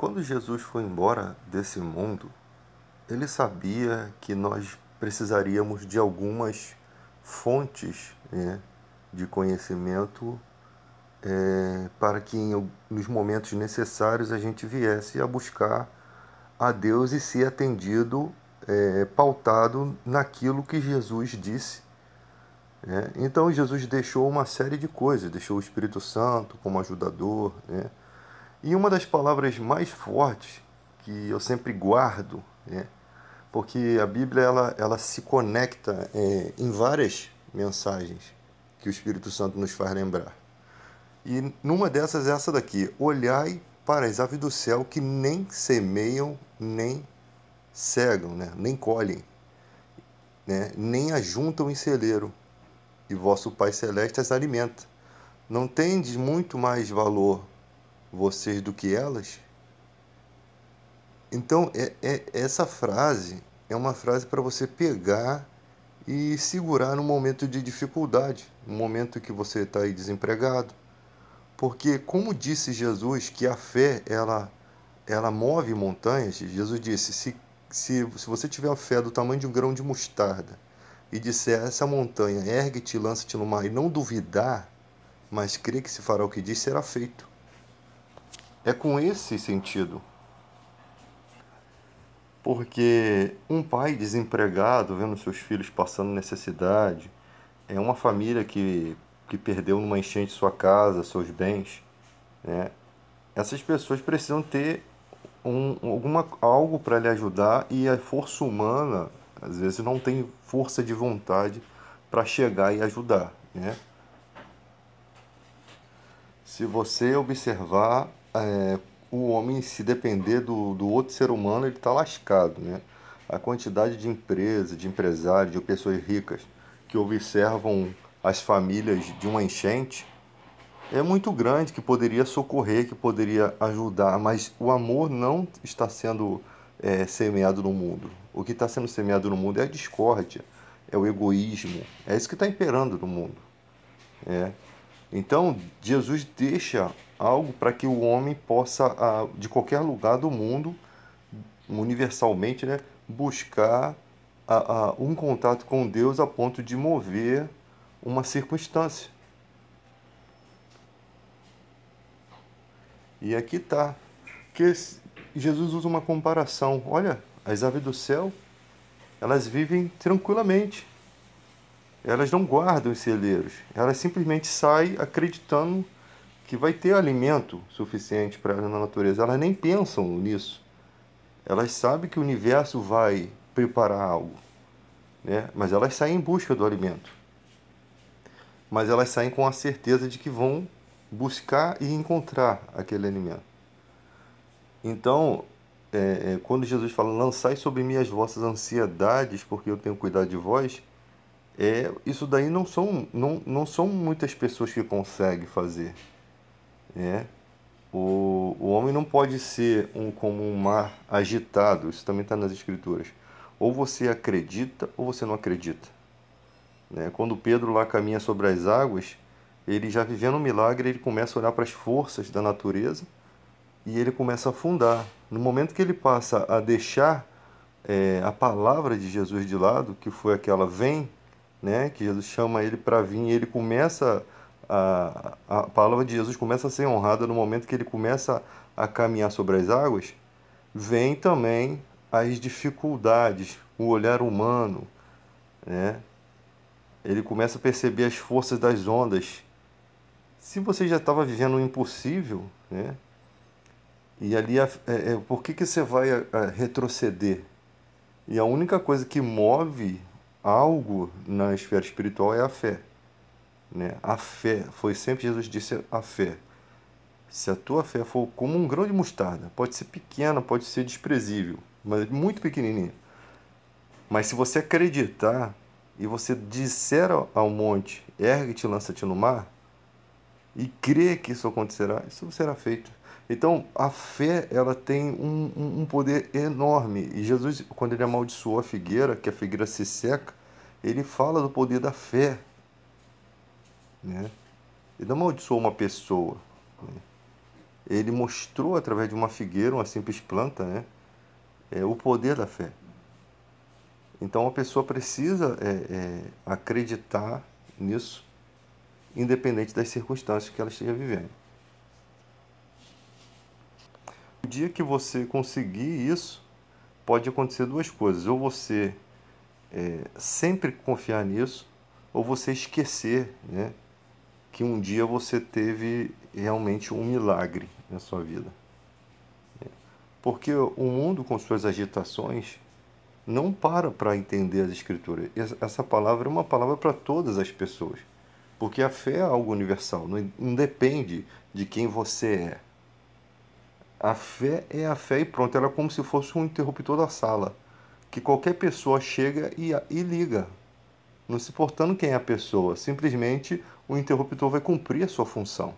Quando Jesus foi embora desse mundo, ele sabia que nós precisaríamos de algumas fontes, né, de conhecimento para que nos momentos necessários a gente viesse a buscar a Deus e ser atendido, pautado naquilo que Jesus disse, né? Então Jesus deixou uma série de coisas, deixou o Espírito Santo como ajudador, né? E uma das palavras mais fortes que eu sempre guardo, né? Porque a Bíblia ela se conecta em várias mensagens que o Espírito Santo nos faz lembrar. E numa dessas é essa daqui: olhai para as aves do céu que nem semeiam, nem cegam, né? Nem colhem, né? Nem ajuntam em celeiro, e vosso Pai Celeste as alimenta. Não tendes muito mais valor vocês do que elas? Então, essa frase é uma frase para você pegar e segurar no momento de dificuldade, no momento que você está aí desempregado. Porque, como disse Jesus, que a fé, ela move montanhas, Jesus disse, se você tiver a fé do tamanho de um grão de mostarda e disser a essa montanha, ergue-te e lança-te no mar, e não duvidar, mas crer que se fará o que diz, será feito. É com esse sentido. Porque um pai desempregado, vendo seus filhos passando necessidade, é uma família que perdeu numa enchente sua casa, seus bens, né? Essas pessoas precisam ter algo para lhe ajudar, e a força humana, às vezes, não tem força de vontade para chegar e ajudar, né? Se você observar, o homem, se depender do outro ser humano, ele está lascado, né? A quantidade de empresas, de empresários, de pessoas ricas que observam as famílias de uma enchente é muito grande, que poderia socorrer, que poderia ajudar, mas o amor não está sendo semeado no mundo. O que está sendo semeado no mundo é a discórdia, é o egoísmo, é isso que está imperando no mundo. É. Então, Jesus deixa algo para que o homem possa, de qualquer lugar do mundo, universalmente, né, buscar um contato com Deus a ponto de mover uma circunstância. E aqui está. Que Jesus usa uma comparação. Olha, as aves do céu, elas vivem tranquilamente. Elas não guardam os celeiros. Elas simplesmente saem acreditando que vai ter alimento suficiente para elas na natureza. Elas nem pensam nisso. Elas sabem que o universo vai preparar algo, né? Mas elas saem em busca do alimento. Mas elas saem com a certeza de que vão buscar e encontrar aquele alimento. Então, quando Jesus fala, lançai sobre mim as vossas ansiedades, porque eu tenho cuidado de vós, isso daí não são muitas pessoas que conseguem fazer, né? O homem não pode ser como um mar agitado, isso também está nas escrituras. Ou você acredita ou você não acredita, né? Quando Pedro lá caminha sobre as águas, ele já vivendo um milagre, ele começa a olhar para as forças da natureza e ele começa a afundar. No momento que ele passa a deixar a palavra de Jesus de lado, que foi aquela vem, né, que Jesus chama ele para vir, e ele começa a palavra de Jesus começa a ser honrada no momento que ele começa a caminhar sobre as águas, vem também as dificuldades, o olhar humano, né? Ele começa a perceber as forças das ondas. Se você já estava vivendo o impossível, né? E ali, por que você vai retroceder? E a única coisa que move algo na esfera espiritual é a fé, né? A fé, foi sempre Jesus disse a fé. Se a tua fé for como um grão de mostarda, pode ser pequena, pode ser desprezível, mas muito pequenininha. Mas se você acreditar e você disser ao monte, ergue-te e lança-te no mar, e crer que isso acontecerá, isso será feito. Então, a fé, ela tem um poder enorme. E Jesus, quando ele amaldiçoou a figueira, que a figueira se seca, ele fala do poder da fé, né? Ele não amaldiçoou uma pessoa, né? ele mostrou através de uma figueira, uma simples planta, né, o poder da fé. Então a pessoa precisa acreditar nisso, independente das circunstâncias que ela esteja vivendo. O dia que você conseguir isso, pode acontecer duas coisas. Ou você sempre confiar nisso, ou você esquecer, né, que um dia você teve realmente um milagre na sua vida. Porque o mundo, com suas agitações, não para entender as Escrituras. Essa palavra é uma palavra para todas as pessoas. Porque a fé é algo universal, não depende de quem você é. A fé é a fé e pronto. Ela é como se fosse um interruptor da sala, que qualquer pessoa chega e liga, não se importando quem é a pessoa. Simplesmente o interruptor vai cumprir a sua função.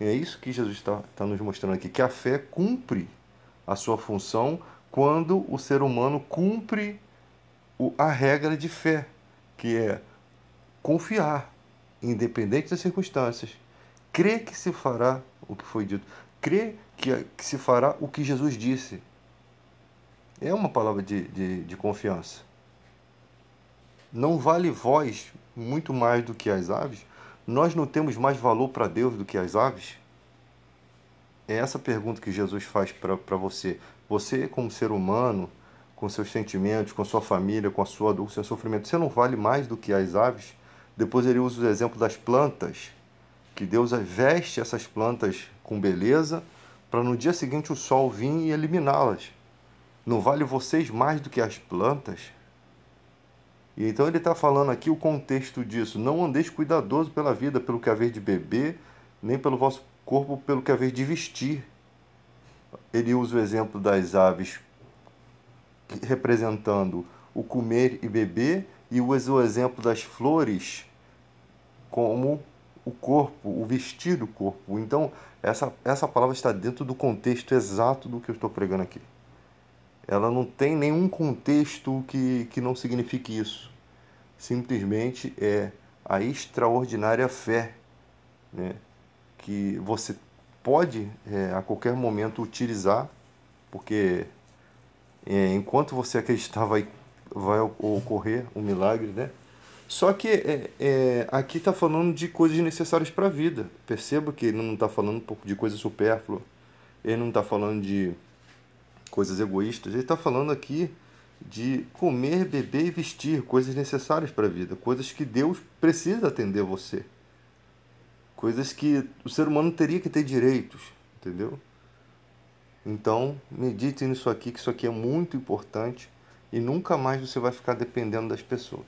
E é isso que Jesus está nos mostrando aqui, que a fé cumpre a sua função quando o ser humano cumpre a regra de fé, que é confiar, independente das circunstâncias, crer que se fará o que foi dito, crer que se fará o que Jesus disse. É uma palavra de confiança. Não vale vós muito mais do que as aves? Nós não temos mais valor para Deus do que as aves? É essa pergunta que Jesus faz para você. Você, como ser humano, com seus sentimentos, com sua família, com a sua dor, com seu sofrimento, você não vale mais do que as aves? Depois ele usa o exemplo das plantas, que Deus veste essas plantas com beleza, para no dia seguinte o sol vir e eliminá-las. Não vale vocês mais do que as plantas? E então ele está falando aqui o contexto disso. Não andeis cuidadoso pela vida, pelo que haver de beber, nem pelo vosso corpo, pelo que haver de vestir. Ele usa o exemplo das aves representando o comer e beber, e usa o exemplo das flores como o corpo, o vestir do corpo. Então, essa palavra está dentro do contexto exato do que eu estou pregando aqui. Ela não tem nenhum contexto que não signifique isso. Simplesmente é a extraordinária fé, né, que você pode a qualquer momento utilizar, porque enquanto você acreditar vai ocorrer um milagre, né? Só que aqui está falando de coisas necessárias para a vida. Perceba que ele não está falando um pouco de coisa supérflua, ele não está falando de coisas egoístas, ele está falando aqui de comer, beber e vestir, coisas necessárias para a vida, coisas que Deus precisa atender a você, coisas que o ser humano teria que ter direitos, entendeu? Então, medite nisso aqui, que isso aqui é muito importante e nunca mais você vai ficar dependendo das pessoas.